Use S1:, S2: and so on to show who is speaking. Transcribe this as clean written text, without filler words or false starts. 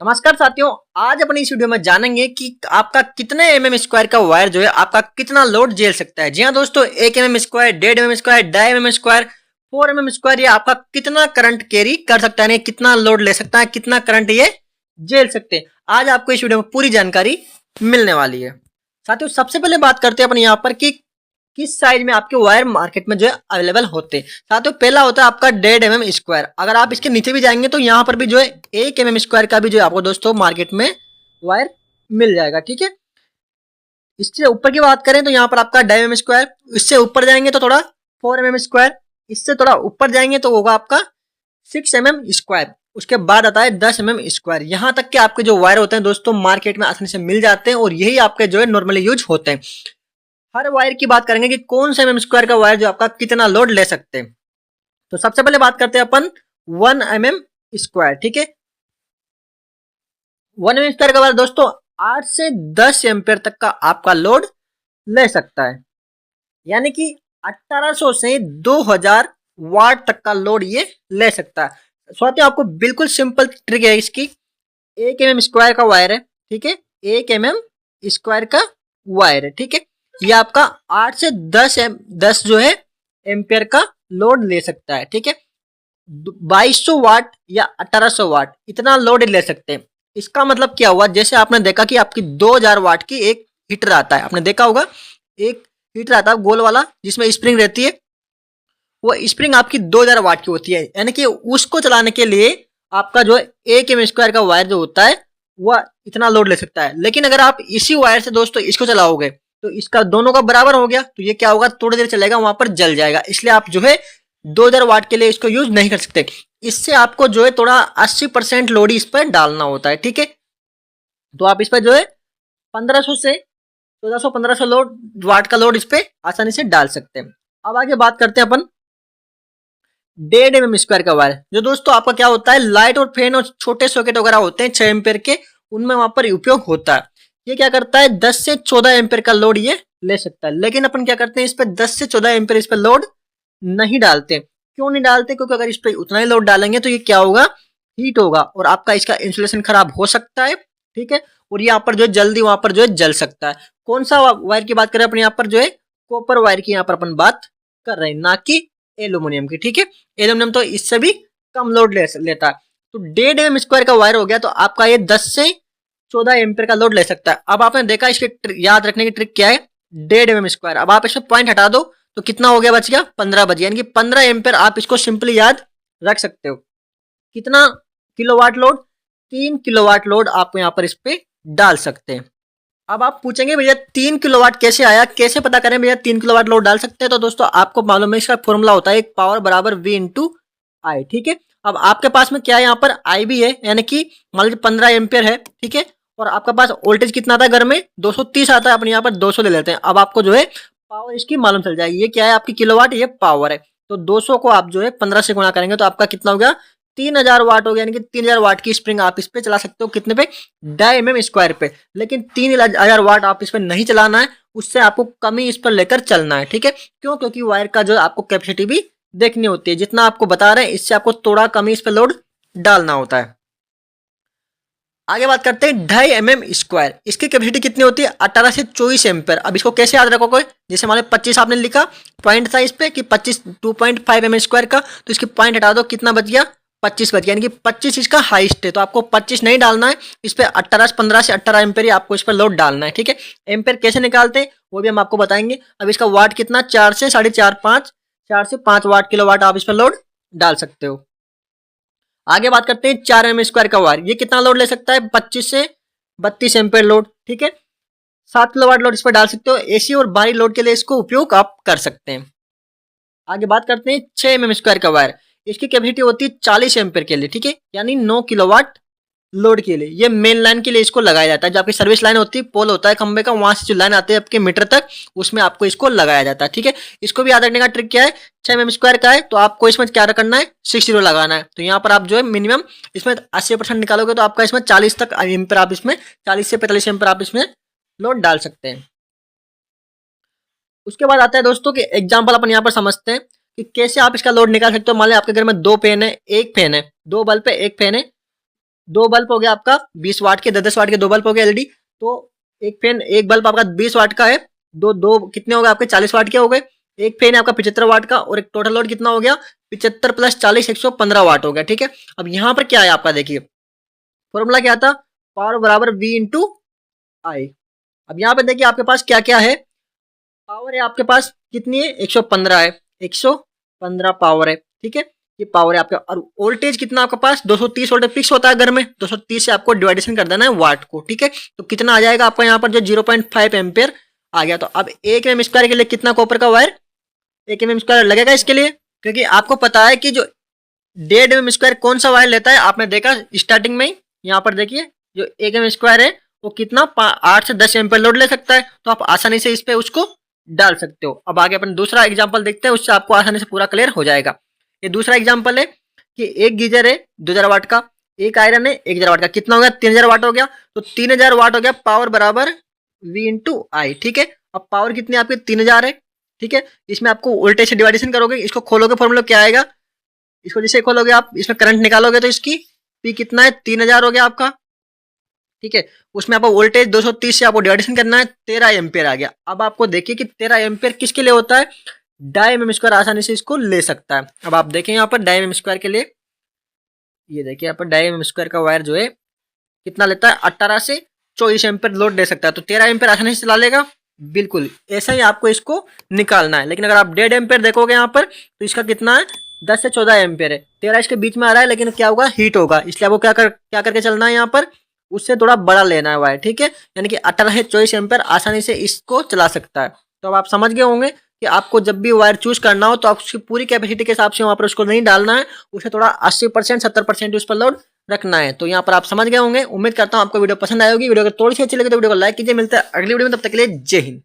S1: नमस्कार साथियों। आज अपनी इस वीडियो में जानेंगे कि आपका कितने स्क्वायर का वायर जो है आपका कितना लोड झेल सकता है। जी हाँ दोस्तों, 1 स्क्वायर, 1.5 स्क्वायर, 2.5 स्क्वायर, 4 स्क्वायर, ये आपका कितना करंट कैरी कर सकता है, कितना लोड ले सकता है, कितना करंट ये झेल सकते हैं। आज आपको इस वीडियो में पूरी जानकारी मिलने वाली है। साथियों, सबसे पहले बात करते हैं अपन यहाँ पर कि किस साइज में आपके वायर मार्केट में जो है अवेलेबल होते हैं। साथियों, पहला होता है आपका 1.5 स्क्वायर। अगर आप इसके नीचे भी जाएंगे तो यहाँ पर भी जो है 1 स्क्वायर का भी जो है आपको दोस्तों मार्केट में वायर मिल जाएगा। ठीक है, इससे ऊपर की बात करें तो यहाँ पर आपका 2.5 स्क्वायर, इससे ऊपर जाएंगे तो थोड़ा 4 स्क्वायर, इससे थोड़ा ऊपर जाएंगे तो होगा आपका 6 स्क्वायर, उसके बाद आता है 10 स्क्वायर। यहाँ तक के आपके जो वायर होते हैं दोस्तों मार्केट में आसानी से मिल जाते हैं और यही आपके जो है नॉर्मली यूज होते हैं। हर वायर की बात करेंगे कि कौन सा स्क्वायर का वायर जो आपका कितना लोड ले सकते हैं। तो सबसे पहले बात करते हैं अपन 1 स्क्वायर। ठीक है, 1 स्क्वायर का वायर दोस्तों 8 से 10 एम्पेयर तक का आपका लोड ले सकता है, यानी कि 1800 से 2000 वाट तक का लोड ये ले सकता है। साथियों, आपको बिल्कुल सिंपल ट्रिक है इसकी। 1 स्क्वायर का वायर है, ठीक है, 1 स्क्वायर का वायर है, ठीक है, ये आपका 8 से 10 जो है एम्पियर का लोड ले सकता है। ठीक है, 2200 वाट या 1800 वाट इतना लोड ले सकते हैं। इसका मतलब क्या हुआ, जैसे आपने देखा कि आपकी 2000 वाट की एक हीटर आता है, आपने देखा होगा एक हीटर आता है गोल वाला जिसमें स्प्रिंग रहती है, वो स्प्रिंग आपकी 2000 वाट की होती है, यानी कि उसको चलाने के लिए आपका जो 1 स्क्वायर का वायर जो होता है वह इतना लोड ले सकता है। लेकिन अगर आप इसी वायर से दोस्तों इसको चलाओगे तो इसका दोनों का बराबर हो गया, तो ये क्या होगा, थोड़ी देर चलेगा वहां पर जल जाएगा। इसलिए आप जो है 2000 वाट के लिए इसको यूज नहीं कर सकते। इससे आपको जो है थोड़ा 80% लोड इस पर डालना होता है। ठीक है, तो आप इस पर जो है 1500 से 1400 1500 लोड वाट का लोड इस पे आसानी से डाल सकते हैं। अब आगे बात करते हैं अपन 1.5 स्क्वायर का वायर, जो दोस्तों आपका क्या होता है, लाइट और फैन और छोटे सॉकेट वगैरह होते हैं 6 एम्पेयर के, उनमें वहां पर उपयोग होता है। ये क्या करता है, 10 से 14 एम्पेयर का लोड ये ले सकता है। लेकिन अपन क्या करते हैं, इस पर 10 से 14 एम्पेयर इस पर लोड नहीं डालते। क्यों नहीं डालते, क्योंकि अगर इस पर उतना ही लोड डालेंगे तो ये क्या होगा, हीट होगा और आपका इसका इंसुलेशन खराब हो सकता है। ठीक है, और यहाँ पर जो है जल्दी वहां पर जो है जल सकता है। कौन सा वायर की बात करें अपन, यहाँ पर जो है कॉपर वायर की यहाँ पर अपन बात कर रहे हैं, ना कि एल्यूमिनियम की। ठीक है, एल्यूमिनियम तो इससे भी कम लोड लेता है। तो 1.5 स्क्वायर का वायर हो गया, तो आपका ये 10 से 14 एम्पियर का लोड ले सकता है। अब आपने देखा इसके याद रखने की ट्रिक क्या है, 1.5 स्क्वायर। अब आप इसमें पॉइंट हटा दो तो कितना हो गया, बच गया 15 बच गया, यानी कि 15 एम्पियर आप इसको सिंपली याद रख सकते हो। कितना किलोवाट लोड, 3 किलोवाट लोड आप यहाँ पर इस पे डाल सकते हैं। अब आप पूछेंगे भैया 3 किलोवाट कैसे आया, कैसे पता करें भैया 3 किलोवाट लोड डाल सकते हैं। तो दोस्तों आपको मालूम है इसका फॉर्मूला होता है, एक पावर बराबर V इंटू आई। ठीक है, अब आपके पास में क्या है, यहाँ पर आई भी है, यानी कि मान लीजिए 15 एम्पियर है। ठीक है, और आपका पास वोल्टेज कितना आता है घर में, 230 आता है, अपने यहाँ पर 200 ले लेते हैं। अब आपको जो है पावर इसकी मालूम चल जाएगी, ये क्या है आपकी किलोवाट, ये पावर है। तो 200 को आप जो है 15 से गुणा करेंगे तो आपका कितना हो गया, 3000 वाट हो गया, यानी कि 3000 वाट की स्प्रिंग आप इस पे चला सकते हो। कितने पे, 2.5 स्क्वायर पे। लेकिन 3000 वाट आप इस पे नहीं चलाना है, उससे आपको कमी इस पर लेकर चलना है। ठीक है, क्यों, क्योंकि वायर का जो आपको कैपेसिटी भी देखनी होती है, जितना आपको बता रहे हैं इससे आपको थोड़ा कमी इस पर लोड डालना होता है। आगे बात करते हैं 2.5 स्क्वायर, इसकी कैपेसिटी कितनी होती है, 18 से 24 एम्पेयर। अब इसको कैसे याद रखोगे, जैसे मान लो 25 आपने लिखा, पॉइंट था इस पे कि 25 2.5 स्क्वायर का, तो इसकी पॉइंट हटा दो, कितना बच गया, 25 बच गया, यानी कि 25 इसका हाईएस्ट है। तो आपको 25 नहीं डालना है, इस पे 18 15 से 18 एम्पेयर ही आपको इस पर लोड डालना है। ठीक है, एम्पेयर कैसे निकालते हैं वो भी हम आपको बताएंगे। अब इसका वाट कितना, 4 से 4.5 5, 4 से 5 वाट किलो वाट आप इस पर लोड डाल सकते हो। आगे बात करते हैं 4 स्क्वायर का वायर, ये कितना लोड ले सकता है, 25 से 32 एम्पेयर लोड। ठीक है, 7 किलोवाट लोड इस पर डाल सकते हो। एसी और बाहरी लोड के लिए इसको उपयोग आप कर सकते हैं। आगे बात करते हैं 6 स्क्वायर का वायर, इसकी कैपेसिटी होती है 40 एम्पेयर के लिए। ठीक है, यानी 9 किलोवाट लोड के लिए। ये मेन लाइन के लिए इसको लगाया जाता है, जो आपकी सर्विस लाइन होती है, पोल होता है खंबे का, वहां से जो लाइन आती है आपके मीटर तक, उसमें आपको इसको लगाया जाता है। ठीक है, इसको भी याद रखने का ट्रिक क्या है, 6 स्क्वायर का है तो आपको इसमें क्या करना है, 60 लगाना है। तो यहाँ पर आप जो है मिनिमम इसमें 80% निकालोगे तो आपका इसमें 40 तक एम्पेयर आप इसमें 40 से 45 एम्पेयर आप इसमें लोड डाल सकते हैं। उसके बाद आता है दोस्तों कि एग्जाम्पल अपन यहाँ पर समझते हैं कि कैसे आप इसका लोड निकाल सकते हो। मान लीजिए आपके घर में 2 फैन है, एक फैन है, 2 बल्ब पे एक फैन है, दो बल्ब हो गया आपका 20 वाट के, 10-10 वाट के दो बल्ब हो गए एलईडी। तो एक फैन, एक बल्ब आपका 20 वाट का है, दो दो कितने हो गए आपके 40 वाट के हो गए। एक फैन है आपका 75 वाट का, और एक टोटल लोड कितना हो गया 75 प्लस 40 115 वाट हो गया। ठीक है, अब यहाँ पर क्या है आपका, देखिए फॉर्मूला क्या था, पावर बराबर V इंटू आई। अब यहाँ पे देखिए आपके पास क्या क्या है, पावर है आपके पास कितनी है 115 है, 115 पावर है। ठीक है, ये पावर है आपका, और वोल्टेज कितना आपके पास 230 वोल्टेज फिक्स होता है घर में, 230 से आपको डिवाइडेशन कर देना है वाट को। ठीक है, तो कितना आ जाएगा आपका यहाँ पर जो 0.5 एम्पियर आ गया। तो अब 1 mm स्क्वायर के लिए कितना कॉपर का वायर 1 mm स्क्वायर लगेगा इसके लिए, क्योंकि आपको पता है कि जो 1.5 mm स्क्वायर कौन सा वायर लेता है, आपने देखा स्टार्टिंग में ही। यहाँ पर देखिए जो 1 mm स्क्वायर है वो कितना 8 से 10 एम्पियर लोड ले सकता है, तो आप आसानी से इस पे उसको डाल सकते हो। अब आगे अपन दूसरा एग्जांपल देखते हैं, उससे आपको आसानी से पूरा क्लियर हो जाएगा। ये दूसरा एग्जांपल है कि एक गीजर है 2000 वाट का, एक आयरन है 1000 वाट का, कितना हो गया 3000 वाट हो गया। तो 3000 वाट हो गया, पावर बराबर V इंटू आई। ठीक है, अब पावर कितनी आपकी 3000 है। ठीक है, इसमें आपको वोल्टेज से डिवाइडेशन करोगे, इसको खोलोगे फॉर्मूला क्या आएगा, इसको जैसे खोलोगे आप इसमें करंट निकालोगे तो इसकी P कितना है 3000 हो गया आपका। ठीक है, उसमें आपको वोल्टेज 230 से आपको डिवाइडेशन करना है, 13 एम्पियर आ गया। अब आपको देखिए कि 13 एम्पियर किसके लिए होता है, 2.5 mm स्क्वायर आसानी से इसको ले सकता है। अब आप देखें यहाँ पर 2.5 mm स्क्वायर के लिए, ये देखिए यहाँ पर 2.5 mm स्क्वायर का वायर जो है कितना लेता है 18 से 24 एम्पियर लोड दे सकता है, तो 13 एम्पियर आसानी से चला लेगा। बिल्कुल ऐसा ही आपको इसको निकालना है। लेकिन अगर आप 1.5 एम्पियर देखोगे यहाँ पर तो इसका कितना है 10 से 14 एम्पियर है, 13 इसके बीच में आ रहा है, लेकिन क्या होगा हीट होगा, इसलिए आपको क्या करके चलना है यहाँ पर, उससे थोड़ा बड़ा लेना है वायर। ठीक है, यानी कि 18 से 24 एम्पियर आसानी से इसको चला सकता है। तो अब आप समझ गए होंगे कि आपको जब भी वायर चूज करना हो तो आप उसकी पूरी कैपेसिटी के हिसाब से वहाँ पर उसको नहीं डालना है, उसे थोड़ा 80% 70% उस पर लोड रखना है। तो यहाँ पर आप समझ गए होंगे। उम्मीद करता हूँ आपको वीडियो पसंद आई होगी। वीडियो अगर थोड़ी सी अच्छी लगी तो वीडियो को लाइक कीजिए। मिलता है अगली वीडियो में, तब तक के लिए जय हिंद।